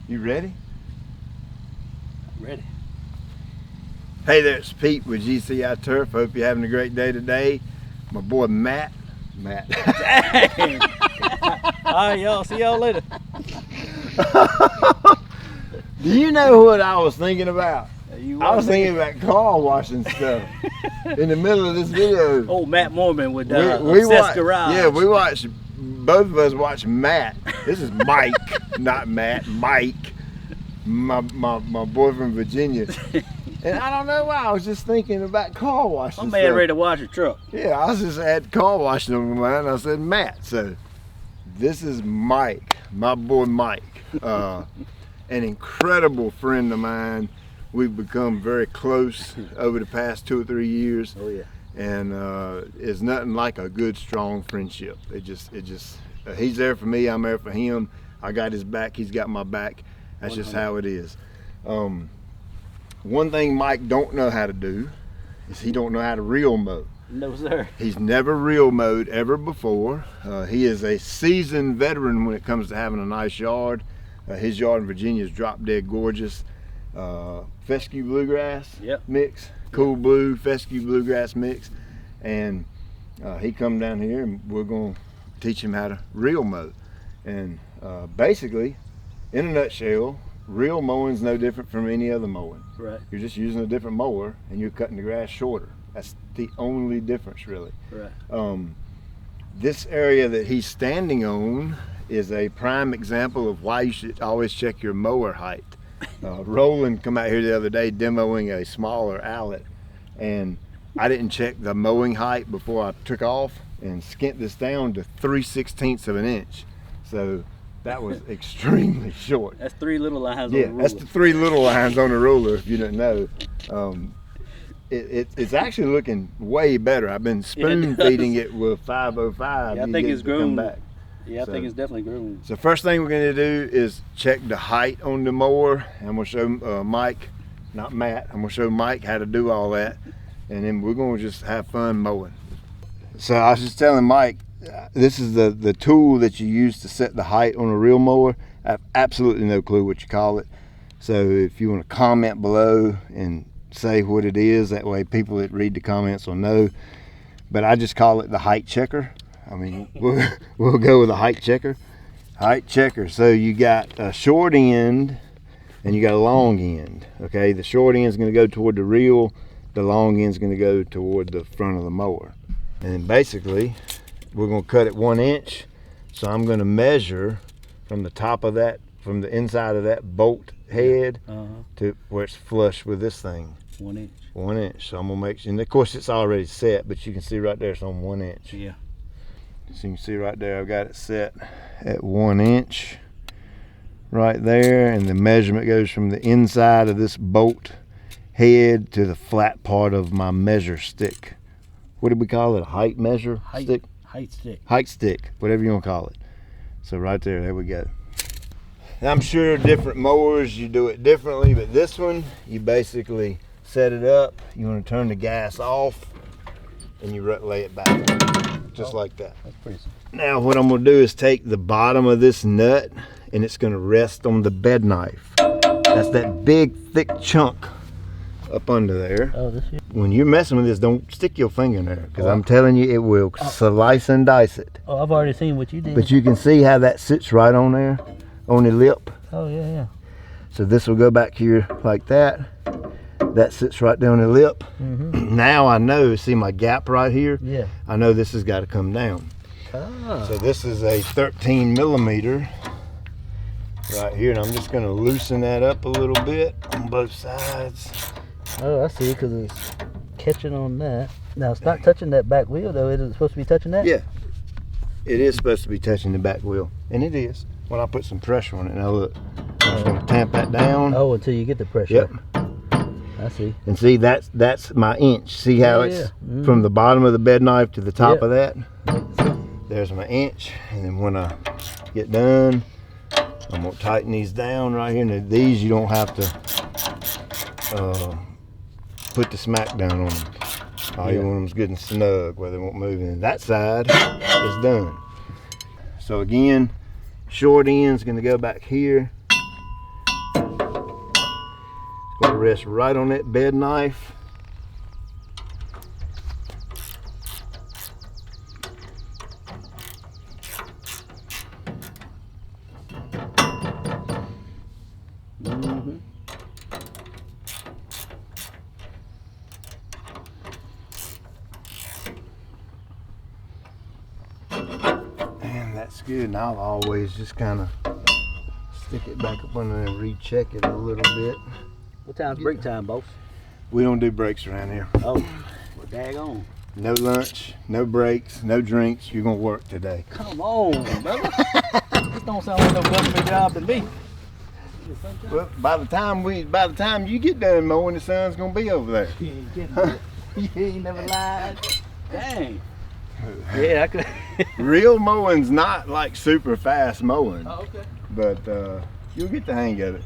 You ready? Ready. Hey there, it's Pete with GCI Turf. Hope you're having a great day today. My boy Matt. Dang. All right, y'all. See y'all later. Do you know what I was thinking about? I was thinking about car washing stuff in the middle of this video. Oh, Matt Mormon with we Obsessed Garage. Yeah, we watched, both of us watched Matt. This is Mike, not Matt, Mike, my boy from Virginia. And I don't know why, I was just thinking about car washing. My man ready to wash a truck. Yeah, I was just had car washing on my mind. I said Matt. So this is Mike, my boy Mike, an incredible friend of mine. We've become very close over the past 2 or 3 years. Oh yeah. And it's nothing like a good, strong friendship. He's there for me, I'm there for him. I got his back, he's got my back. That's 100. Just how it is. One thing Mike don't know how to do is he don't know how to reel mow. No, sir. He's never reel mowed ever before. He is a seasoned veteran when it comes to having a nice yard. His yard in Virginia is drop dead gorgeous. Fescue bluegrass mix, cool blue fescue bluegrass mix, and he come down here and we're gonna teach him how to reel mow. And basically, in a nutshell, reel mowing is no different from any other mowing. Right. You're just using a different mower and you're cutting the grass shorter. That's the only difference, really. Right. This area that he's standing on is a prime example of why you should always check your mower height. Roland come out here the other day demoing a smaller Outlet, and I didn't check the mowing height before I took off and skint this down to 3/16 of an inch. So that was extremely short. That's 3 little lines on the ruler. Yeah, that's the 3 little lines on the ruler, if you didn't know. It's actually looking way better. I've been spoon feeding it with 505. Yeah, I think it's grown back. Yeah, I So- think it's definitely grown. So first thing we're going to do is check the height on the mower. I'm going to show Mike, not Matt, I'm going to show Mike how to do all that. And then we're going to just have fun mowing. So I was just telling Mike, this is the tool that you use to set the height on a reel mower. I have absolutely no clue what you call it. So if you want to comment below and say what it is, that way people that read the comments will know. But I just call it the height checker. I mean, we'll go with a height checker. Height checker. So you got a short end and you got a long end. Okay, the short end is going to go toward the reel. The long end is going to go toward the front of the mower. And then basically, we're going to cut it 1 inch. So I'm going to measure from the top of that, from the inside of that bolt head to where it's flush with this thing. 1 inch. 1 inch. So I'm going to make sure, and of course it's already set, but you can see right there it's on 1 inch. Yeah. So you can see right there, I've got it set at 1 inch right there, and the measurement goes from the inside of this bolt head to the flat part of my measure stick. What do we call it? A height measure stick? Height stick. Height stick, whatever you want to call it. So right there we go. And I'm sure different mowers, you do it differently, but this one, you basically set it up, you want to turn the gas off, and you lay it back. Just like that. That's pretty simple. Now what I'm going to do is take the bottom of this nut and it's going to rest on the bed knife. That's that big thick chunk up under there. Oh, this here? When you're messing with this, don't stick your finger in there, because I'm telling you it will slice and dice it. Oh, I've already seen what you did. But you can see how that sits right on there, on the lip. Oh yeah, yeah. So this will go back here like that. That sits right down the lip. Now I know, see my gap right here? Yeah. I know this has got to come down. Ah. So this is a 13 millimeter right here, and I'm just going to loosen that up a little bit on both sides. Oh, I see, because it's catching on that. Now it's not touching that back wheel though. Is it supposed to be touching that? Yeah, it is supposed to be touching the back wheel, and it is when I put some pressure on it. Now look, I'm just going to tamp that down. Oh, until you get the pressure. Yep. I see. And see, that's my inch. See how it's from the bottom of the bed knife to the top of that? There's my inch. And then when I get done, I'm going to tighten these down right here. And these you don't have to put the smack down on them. All you want them is good and snug where they won't move. And that side is done. So again, short end's going to go back here. rest right on that bed knife. Mm-hmm. And that's good. And I'll always just kind of stick it back up under and recheck it a little bit. What time's break time, boss? We don't do breaks around here. Oh, well, daggone. No lunch, no breaks, no drinks. You're gonna work today. Come on, brother. This don't sound like no government job to me. Well, by the time you get done mowing, the sun's gonna be over there. You ain't getting it. You ain't never lied. Dang. Yeah, I could. Real mowing's not like super fast mowing, Oh, okay. but you'll get the hang of it.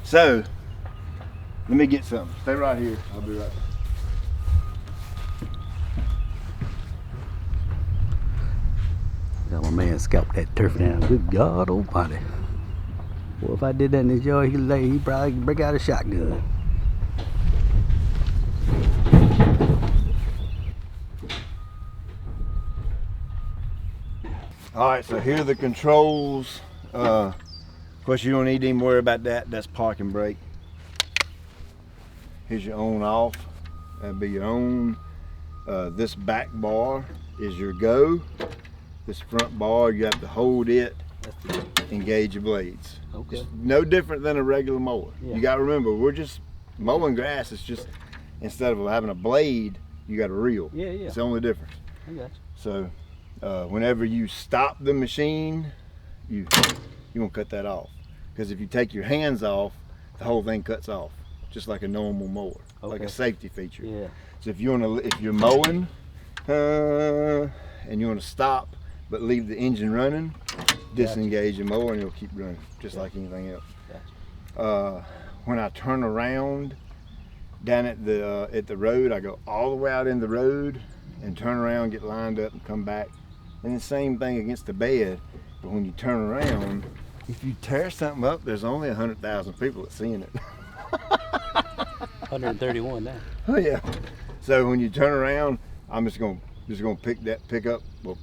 So let me get something. Stay right here. I'll be right back. Got my man scalp that turf down. Good God almighty. Well, if I did that in his yard, he'd probably break out a shotgun. All right, so here are the controls. Of course, you don't need to even worry about that. That's park and brake. Here's your on off. That'd be your on. This back bar is your go. This front bar, you have to hold it, engage your blades. Okay. It's no different than a regular mower. Yeah. You got to remember, we're just mowing grass. It's just, instead of having a blade, you got a reel. Yeah, yeah. It's the only difference. I got you. So whenever you stop the machine, you want to cut that off. Because if you take your hands off, the whole thing cuts off, just like a normal mower, like a safety feature. Yeah. So if you're mowing and you want to stop but leave the engine running, disengage the mower and it'll keep running, just like anything else. Gotcha. When I turn around down at the road, I go all the way out in the road and turn around, get lined up and come back. And the same thing against the bed, but when you turn around, if you tear something up, there's only 100,000 people that's seeing it. 131 now. Oh yeah. So when you turn around, I'm just gonna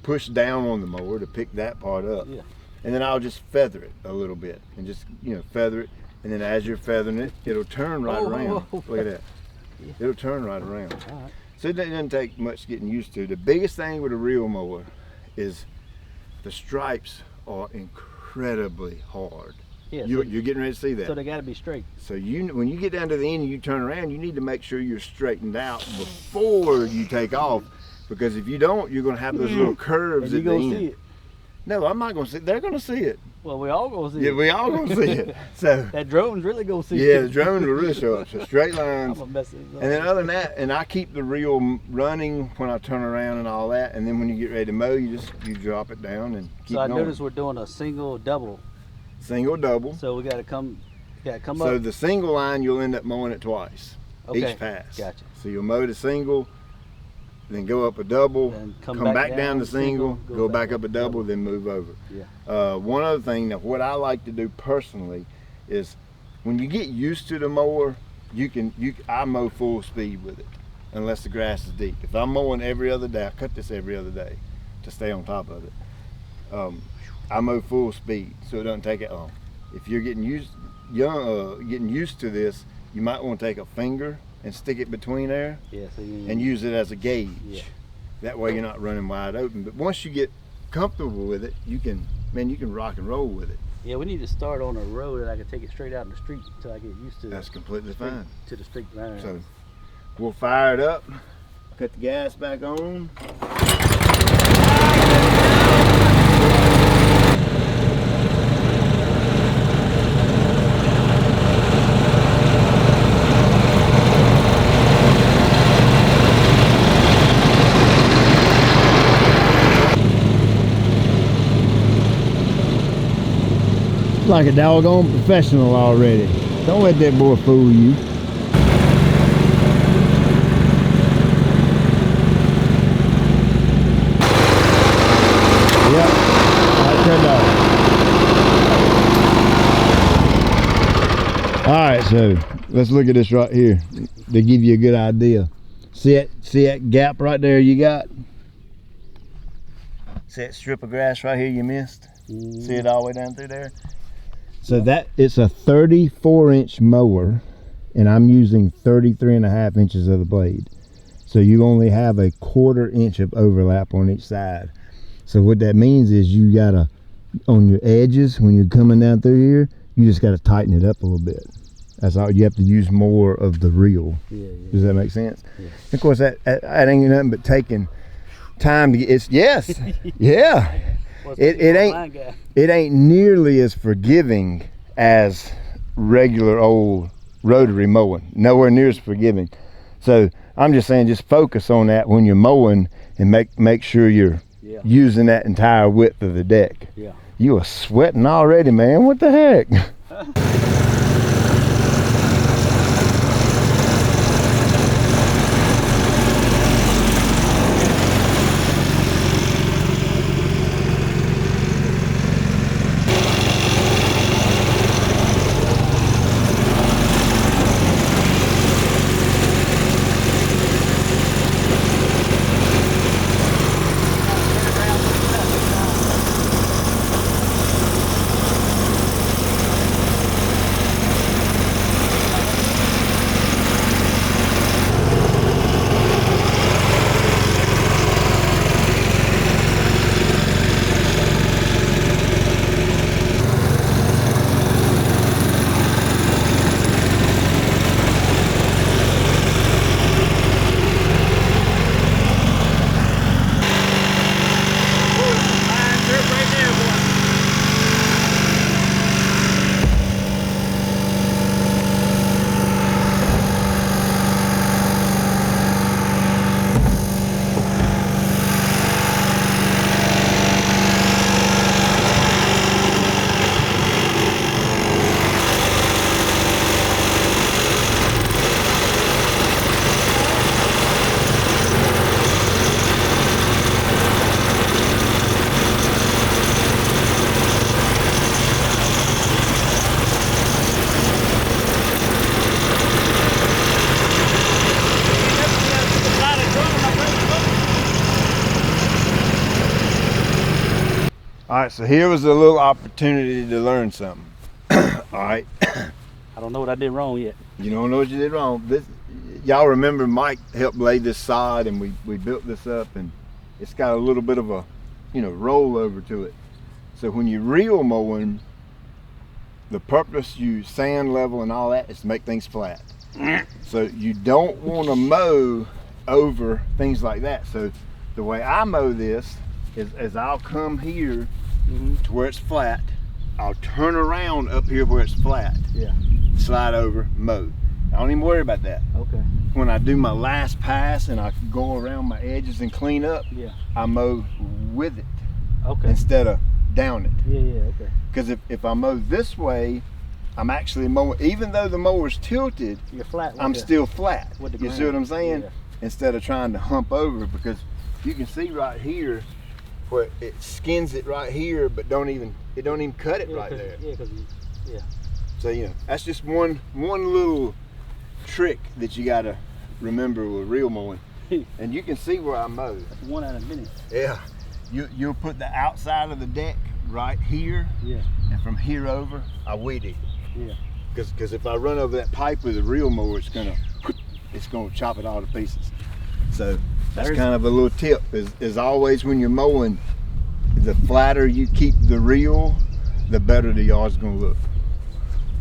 push down on the mower to pick that part up. Yeah. And then I'll just feather it a little bit and just feather it. And then as you're feathering it, it'll turn right around. Look at that. Yeah. It'll turn right around. All right. So it doesn't take much getting used to. The biggest thing with a real mower is the stripes are incredibly hard. Yeah, You're getting ready to see that. So they got to be straight. So when you get down to the end and you turn around, you need to make sure you're straightened out before you take off, because if you don't, you're going to have those little curves And at the you end. gonna see it. No, I'm not going to see it. They're going to see it. Well, we all gonna see Yeah, it. we all going to see it. So That drone's really gonna see yeah, it. the drone will really show up. So straight lines. I'm gonna mess it up. And then other than that, and I keep the reel running when I turn around and all that. And then when you get ready to mow, you drop it down and keep So I going. noticed we're doing a single double. Single, double. So we gotta come So up. the single line, you'll end up mowing it twice, Okay. each pass. Gotcha. So you'll mow the single, then go up a double, Then come back down to single, go back up a double, then move over. Yeah. One other thing, now what I like to do personally is when you get used to the mower, I mow full speed with it, unless the grass is deep. If I'm mowing every other day, I cut this every other day to stay on top of it. I mow full speed, so it doesn't take it long. If you're getting used to this, you might want to take a finger and stick it between there, Yeah. So and use it as a gauge. Yeah. That way you're not running wide open. But once you get comfortable with it, you can rock and roll with it. Yeah, we need to start on a road that I can take it straight out in the street until I get used to. That's completely fine. To the street line. So we'll fire it up, cut the gas back on. Like a doggone professional already. Don't let that boy fool you. Yep, that turned out. All right, so let's look at this right here to give you a good idea. See that gap right there you got? See that strip of grass right here you missed? See it all the way down through there? So that it's a 34-inch mower, and I'm using 33.5 inches of the blade. So you only have a 1/4 inch of overlap on each side. So what that means is you gotta, on your edges when you're coming down through here, you just gotta tighten it up a little bit. That's all. You have to use more of the reel. Does that make sense? Of course, that ain't nothing but taking time to get. It's yes, yeah. It ain't nearly as forgiving as regular old rotary mowing. Nowhere near as forgiving. So I'm just saying, just focus on that when you're mowing, and make sure you're using that entire width of the deck. You are sweating already, man. What the heck? All right, so here was a little opportunity to learn something. All right. I don't know what I did wrong yet. You don't know what you did wrong. Y'all remember Mike helped lay this sod, and we built this up, and it's got a little bit of a, roll over to it. So when you reel mowing, the purpose you sand level and all that is to make things flat. So you don't want to mow over things like that. So the way I mow this is I'll come here to where it's flat. I'll turn around up here where it's flat. Slide over, mow. I don't even worry about that. Okay. When I do my last pass and I go around my edges and clean up, I mow with it. Okay. Instead of down it. Okay. Because if I mow this way, I'm actually mowing, even though the mower's tilted, you're flat. I'm still flat. You see what I'm saying? Yeah. Instead of trying to hump over, because you can see right here where it skins it right here, but it don't even cut it right there. So that's just one little trick that you gotta remember with reel mowing. And you can see where I mow. That's one out of many. Yeah. You'll put the outside of the deck right here. And from here over, I weed it. Because if I run over that pipe with a reel mower, it's gonna chop it all to pieces. So that's kind of a little tip. Is always when you're mowing, the flatter you keep the reel, the better the yard's gonna look.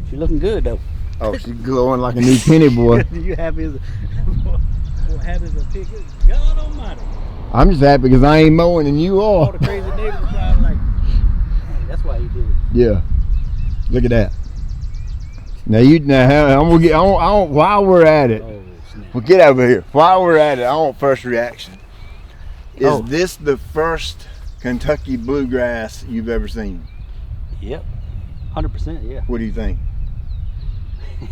She's looking good though. Oh, she's glowing like a new penny, boy. You happy as a pig? God almighty. I'm just happy because I ain't mowing and you are. All the crazy neighbors are probably like, hey, that's why he did it. Yeah. Look at that. Now I'm gonna get on while we're at it. Oh, snap. Well, get over here. While we're at it, I want first reaction. Is this the first Kentucky bluegrass you've ever seen? Yep. 100%, yeah. What do you think?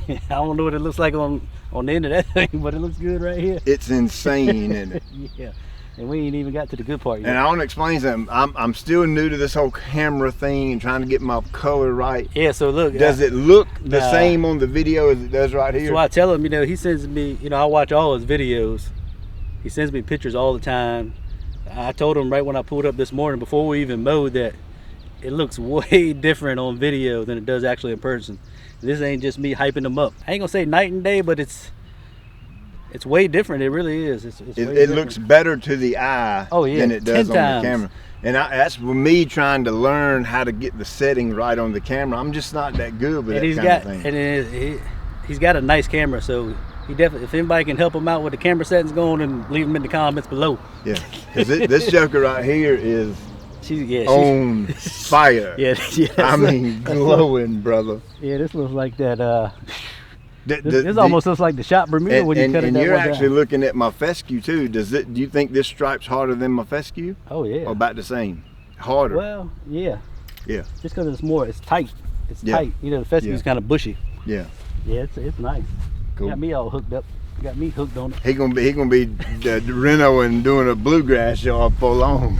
I don't know what it looks like on the end of that thing, but it looks good right here. It's insane, isn't it? Yeah. And we ain't even got to the good part yet. And I want to explain something. I'm still new to this whole camera thing and trying to get my color right. Yeah, so look. Does it look the same on the video as it does right here? So I tell him, he sends me, I watch all his videos. He sends me pictures all the time. I told him right when I pulled up this morning, before we even mowed, that it looks way different on video than it does actually in person. This ain't just me hyping them up. I ain't gonna say night and day, but it's way different. It really is. It looks better to the eye than it does on the camera. And that's for me trying to learn how to get the setting right on the camera. I'm just not that good with that kind of thing. And he's got a nice camera, so he definitely, if anybody can help him out with the camera settings going, and leave them in the comments below. Yeah, because this joker right here is on fire. Yeah, I mean, glowing, brother. Yeah, this looks like that. This almost looks like the shot Bermuda when you cut it. And you're actually looking at my fescue too. Do you think this stripe's harder than my fescue? Oh yeah. Or about the same? Harder? Well, yeah. Yeah. Just because it's tight. It's tight. The fescue's kind of bushy. Yeah. Yeah, it's nice. Cool. Got me all hooked up. Got me hooked on it. He gonna be Reno and doing a bluegrass job for long.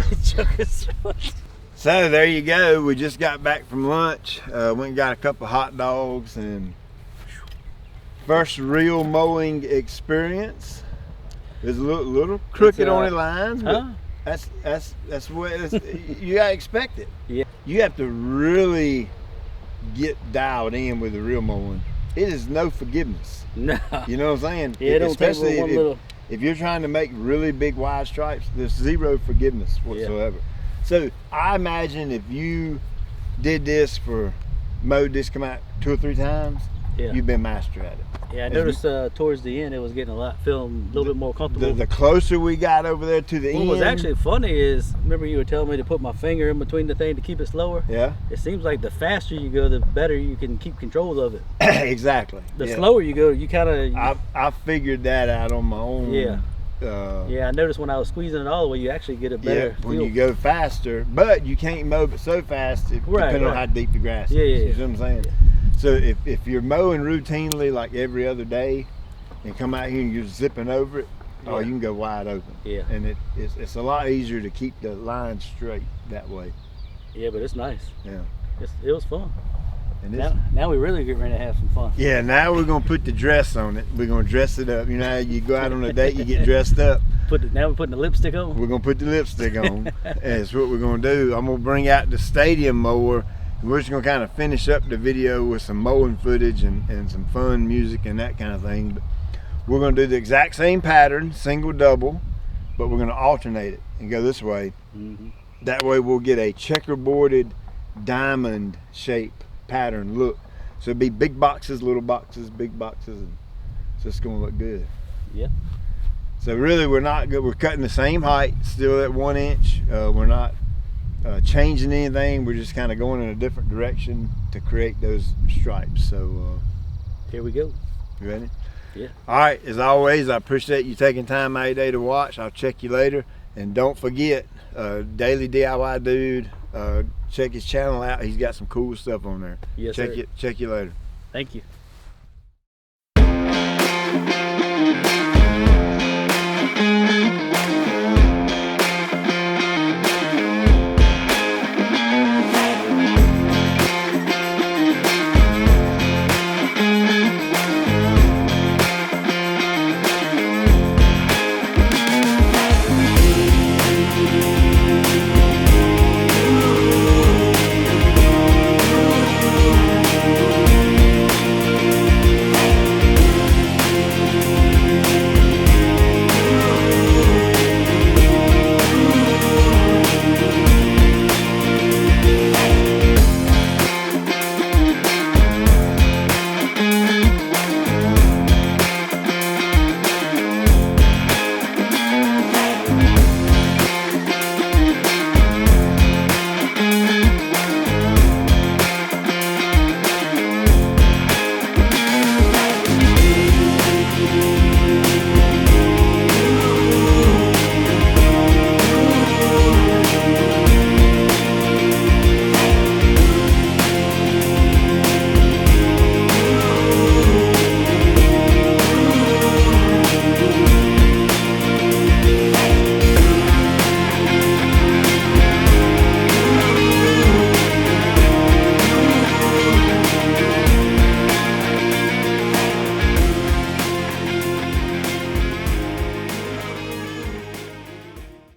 So there you go. We just got back from lunch. Went and got a couple of hot dogs and first real mowing experience. There's a little crooked on the lines, but that's what you gotta expect it. Yeah. You have to really get dialed in with the real mowing. It is no forgiveness. No. You know what I'm saying? Yeah, don't especially take one little. If you're trying to make really big wide stripes, there's zero forgiveness whatsoever. Yeah. So I imagine if you did this mowed this come out 2 or 3 times, you've been master at it. Yeah, I noticed towards the end it was getting a little bit more comfortable. The closer we got over there to the end. What was actually funny is, remember you were telling me to put my finger in between the thing to keep it slower? Yeah. It seems like the faster you go, the better you can keep control of it. Exactly. The slower you go, you kind of... I figured that out on my own. Yeah. Yeah, I noticed when I was squeezing it all the way, you actually get a better when feel. you go faster, but you can't mow it so fast depending on how deep the grass is. Yeah. You see what I'm saying? Yeah. So if you're mowing routinely like every other day and come out here and you're zipping over it, you can go wide open. Yeah. And it's a lot easier to keep the line straight that way. Yeah, but it's nice. Yeah. It was fun. And now we really get ready to have some fun. Yeah, now we're gonna put the dress on it. We're gonna dress it up. You know how you go out on a date, you get dressed up. Now we're putting the lipstick on? We're gonna put the lipstick on. That's what we're gonna do. I'm gonna bring out the stadium mower. We're just gonna kind of finish up the video with some mowing footage and some fun music and that kind of thing. But we're gonna do the exact same pattern, single, double, but we're gonna alternate it and go this way. Mm-hmm. That way we'll get a checkerboarded diamond shape pattern look. So it'll be big boxes, little boxes, big boxes, and it's just gonna look good. Yeah. So really we're not good. We're cutting the same height, still at 1 inch. We're not changing anything. We're just kind of going in a different direction to create those stripes. So here we go. You ready? Yeah. All right, as always, I appreciate you taking time out of your day to watch. I'll check you later. And don't forget, Daily DIY Dude, check his channel out. He's got some cool stuff on there. Yes, sir. Check you later. Thank you.